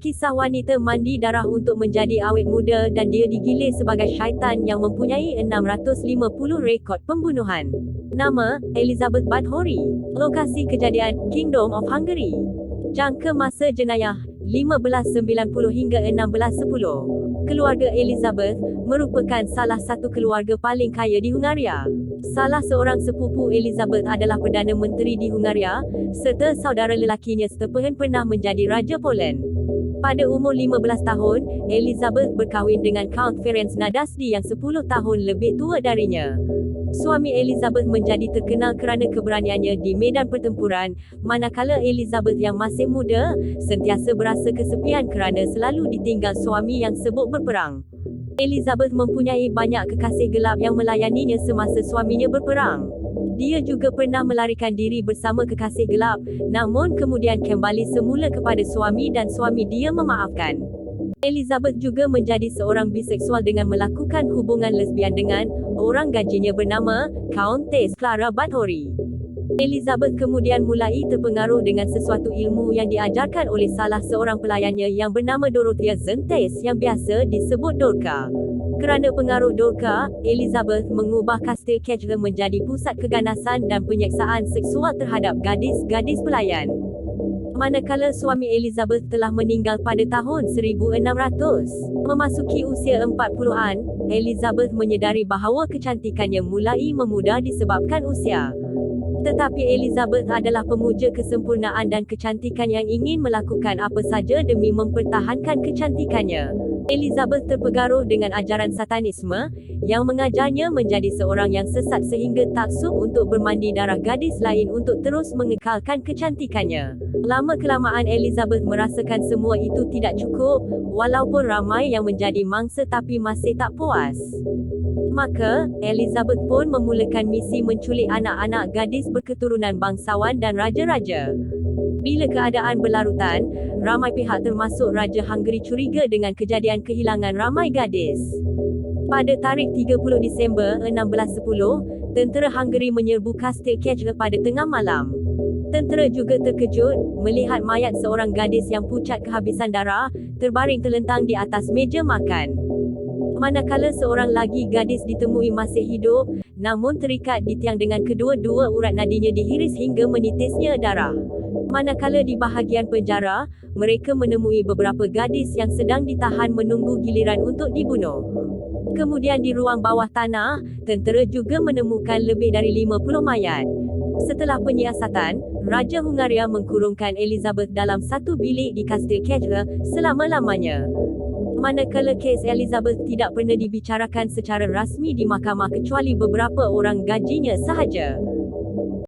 Kisah wanita mandi darah untuk menjadi awet muda dan dia digilir sebagai syaitan yang mempunyai 650 rekod pembunuhan. Nama, Elizabeth Bathory. Lokasi kejadian, Kingdom of Hungary. Jangka masa jenayah, 1590 hingga 1610. Keluarga Elizabeth merupakan salah satu keluarga paling kaya di Hungaria. Salah seorang sepupu Elizabeth adalah Perdana Menteri di Hungaria, serta saudara lelakinya Stephen pernah menjadi Raja Poland. Pada umur 15 tahun, Elizabeth berkahwin dengan Count Ferenc Nadasdy yang 10 tahun lebih tua darinya. Suami Elizabeth menjadi terkenal kerana keberaniannya di medan pertempuran, manakala Elizabeth yang masih muda, sentiasa berasa kesepian kerana selalu ditinggal suami yang sibuk berperang. Elizabeth mempunyai banyak kekasih gelap yang melayaninya semasa suaminya berperang. Dia juga pernah melarikan diri bersama kekasih gelap, namun kemudian kembali semula kepada suami dan suami dia memaafkan. Elizabeth juga menjadi seorang biseksual dengan melakukan hubungan lesbian dengan orang gajinya bernama Countess Clara Bathory. Elizabeth kemudian mulai terpengaruh dengan sesuatu ilmu yang diajarkan oleh salah seorang pelayannya yang bernama Dorothea Zentes yang biasa disebut Dorka. Kerana pengaruh Dorka, Elizabeth mengubah kastil Kejler menjadi pusat keganasan dan penyiksaan seksual terhadap gadis-gadis pelayan. Manakala suami Elizabeth telah meninggal pada tahun 1600. Memasuki usia 40-an, Elizabeth menyedari bahawa kecantikannya mulai memudar disebabkan usia. Tetapi Elizabeth adalah pemuja kesempurnaan dan kecantikan yang ingin melakukan apa saja demi mempertahankan kecantikannya. Elizabeth terpengaruh dengan ajaran Satanisme, yang mengajarnya menjadi seorang yang sesat sehingga taksub untuk bermandi darah gadis lain untuk terus mengekalkan kecantikannya. Lama-kelamaan Elizabeth merasakan semua itu tidak cukup, walaupun ramai yang menjadi mangsa tapi masih tak puas. Maka, Elizabeth pun memulakan misi menculik anak-anak gadis berketurunan bangsawan dan raja-raja. Bila keadaan berlarutan, ramai pihak termasuk Raja Hungary curiga dengan kejadian kehilangan ramai gadis. Pada tarikh 30 Disember 1610, tentera Hungary menyerbu kastil Kejler pada tengah malam. Tentera juga terkejut melihat mayat seorang gadis yang pucat kehabisan darah, terbaring terlentang di atas meja makan. Manakala seorang lagi gadis ditemui masih hidup, namun terikat di tiang dengan kedua-dua urat nadinya dihiris hingga menitisnya darah. Manakala di bahagian penjara, mereka menemui beberapa gadis yang sedang ditahan menunggu giliran untuk dibunuh. Kemudian di ruang bawah tanah, tentera juga menemukan lebih dari 50 mayat. Setelah penyiasatan, Raja Hungaria mengkurungkan Elizabeth dalam satu bilik di kastil Kejler selama-lamanya. Manakala kes Elizabeth tidak pernah dibicarakan secara rasmi di mahkamah kecuali beberapa orang gajinya sahaja.